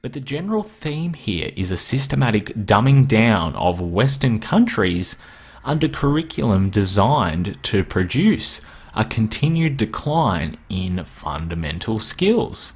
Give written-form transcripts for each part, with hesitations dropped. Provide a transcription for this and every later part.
But the general theme here is a systematic dumbing down of Western countries under curriculum designed to produce a continued decline in fundamental skills.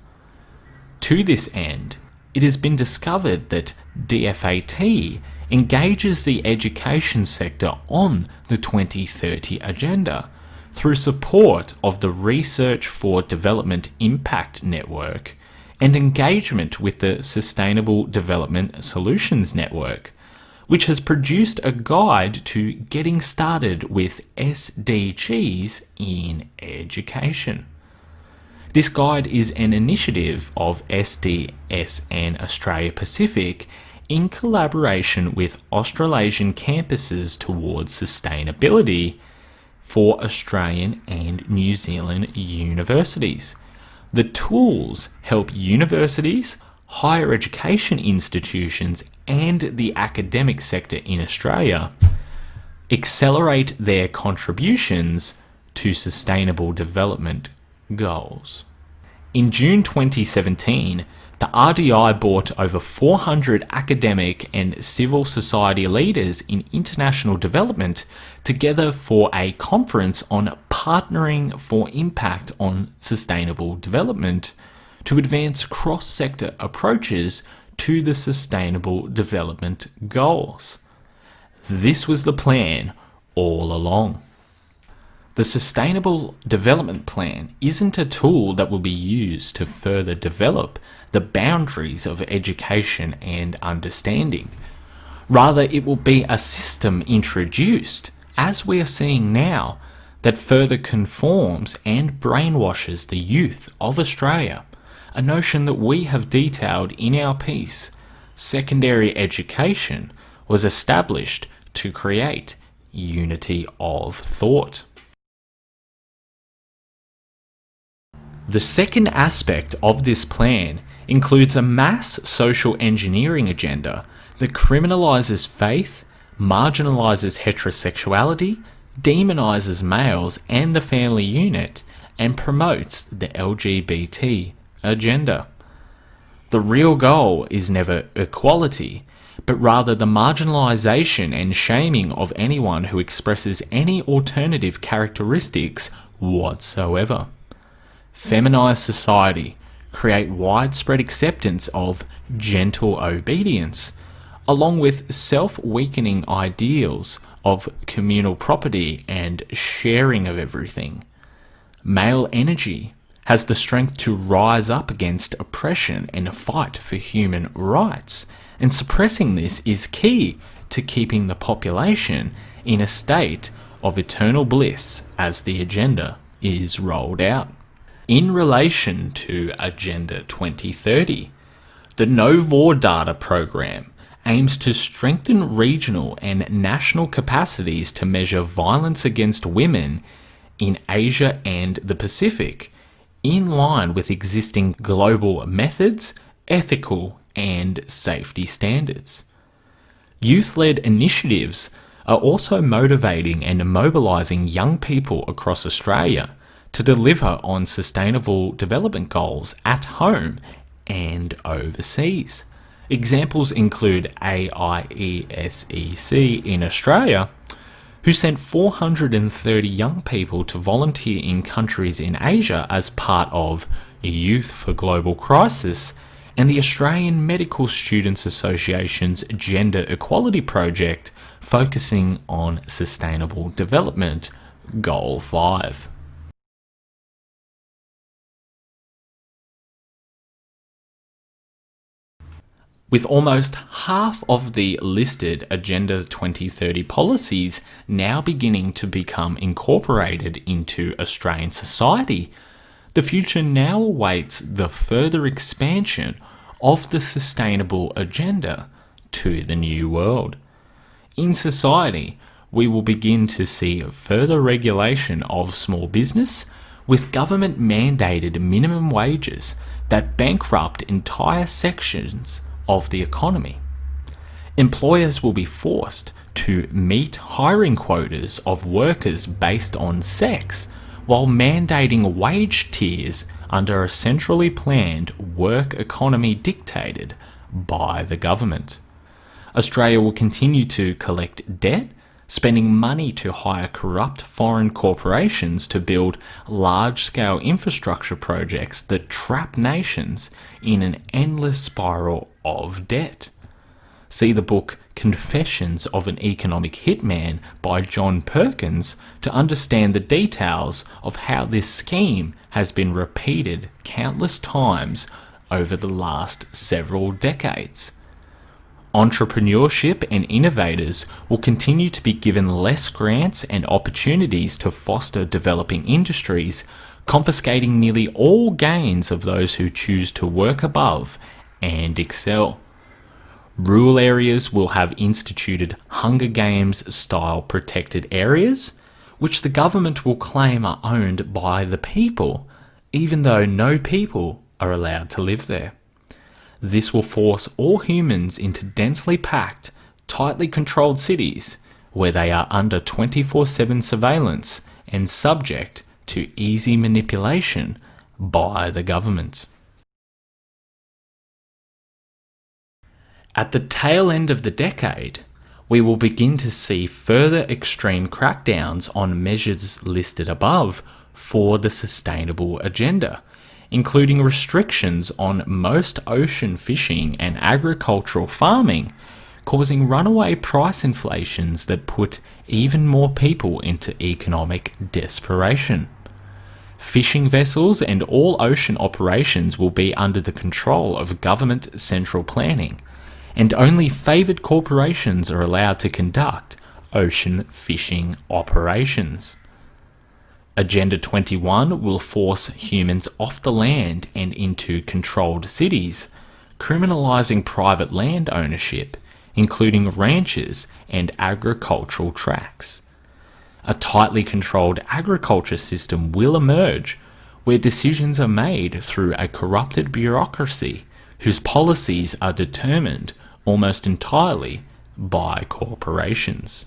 To this end, it has been discovered that DFAT engages the education sector on the 2030 agenda through support of the Research for Development Impact Network and engagement with the Sustainable Development Solutions Network, which has produced a guide to getting started with SDGs in education. This guide is an initiative of SDSN Australia Pacific in collaboration with Australasian campuses towards sustainability for Australian and New Zealand universities. The tools help universities, higher education institutions, and the academic sector in Australia accelerate their contributions to sustainable development goals. In June 2017, the RDI brought over 400 academic and civil society leaders in international development together for a conference on partnering for impact on sustainable development to advance cross-sector approaches to the sustainable development goals. This was the plan all along. The Sustainable Development Plan isn't a tool that will be used to further develop the boundaries of education and understanding. Rather, it will be a system introduced, as we are seeing now, that further conforms and brainwashes the youth of Australia, a notion that we have detailed in our piece. Secondary education was established to create unity of thought. The second aspect of this plan includes a mass social engineering agenda that criminalises faith, marginalises heterosexuality, demonises males and the family unit, and promotes the LGBT agenda. The real goal is never equality, but rather the marginalisation and shaming of anyone who expresses any alternative characteristics whatsoever. Feminise society, create widespread acceptance of gentle obedience, along with self-weakening ideals of communal property and sharing of everything. Male energy has the strength to rise up against oppression and fight for human rights, and suppressing this is key to keeping the population in a state of eternal bliss as the agenda is rolled out. In relation to Agenda 2030, the No War Data program aims to strengthen regional and national capacities to measure violence against women in Asia and the Pacific, in line with existing global methods, ethical and safety standards. Youth-led initiatives are also motivating and mobilising young people across Australia to deliver on sustainable development goals at home and overseas. Examples include AIESEC in Australia, who sent 430 young people to volunteer in countries in Asia as part of Youth for Global Crisis, and the Australian Medical Students Association's Gender Equality Project, focusing on sustainable development, Goal 5. With almost half of the listed Agenda 2030 policies now beginning to become incorporated into Australian society, the future now awaits the further expansion of the sustainable agenda to the new world. In society, we will begin to see further regulation of small business, with government-mandated minimum wages that bankrupt entire sections of the economy. Employers will be forced to meet hiring quotas of workers based on sex, while mandating wage tiers under a centrally planned work economy dictated by the government. Australia will continue to collect debt, spending money to hire corrupt foreign corporations to build large-scale infrastructure projects that trap nations in an endless spiral of debt. See the book Confessions of an Economic Hitman by John Perkins to understand the details of how this scheme has been repeated countless times over the last several decades. Entrepreneurship and innovators will continue to be given less grants and opportunities to foster developing industries, confiscating nearly all gains of those who choose to work above and excel. Rural areas will have instituted Hunger Games-style protected areas, which the government will claim are owned by the people, even though no people are allowed to live there. This will force all humans into densely packed, tightly controlled cities where they are under 24/7 surveillance and subject to easy manipulation by the government. At the tail end of the decade, we will begin to see further extreme crackdowns on measures listed above for the sustainable agenda, including restrictions on most ocean fishing and agricultural farming, causing runaway price inflations that put even more people into economic desperation. Fishing vessels and all ocean operations will be under the control of government central planning, and only favoured corporations are allowed to conduct ocean fishing operations. Agenda 21 will force humans off the land and into controlled cities, criminalising private land ownership, including ranches and agricultural tracts. A tightly controlled agriculture system will emerge, where decisions are made through a corrupted bureaucracy whose policies are determined almost entirely by corporations.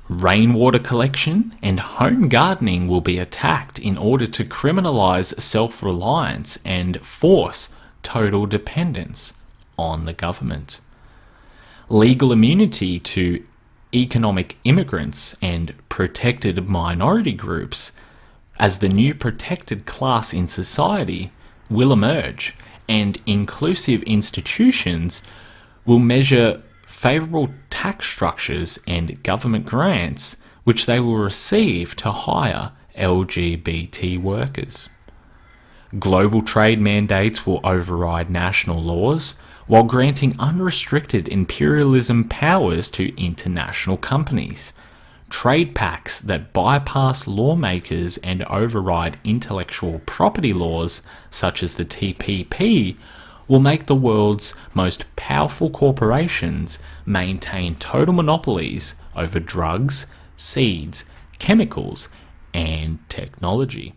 Rainwater collection and home gardening will be attacked in order to criminalise self-reliance and force total dependence on the government. Legal immunity to economic immigrants and protected minority groups as the new protected class in society will emerge, and inclusive institutions will measure favourable tax structures and government grants which they will receive to hire LGBT workers. Global trade mandates will override national laws while granting unrestricted imperialism powers to international companies. Trade pacts that bypass lawmakers and override intellectual property laws, such as the TPP, will make the world's most powerful corporations maintain total monopolies over drugs, seeds, chemicals, and technology.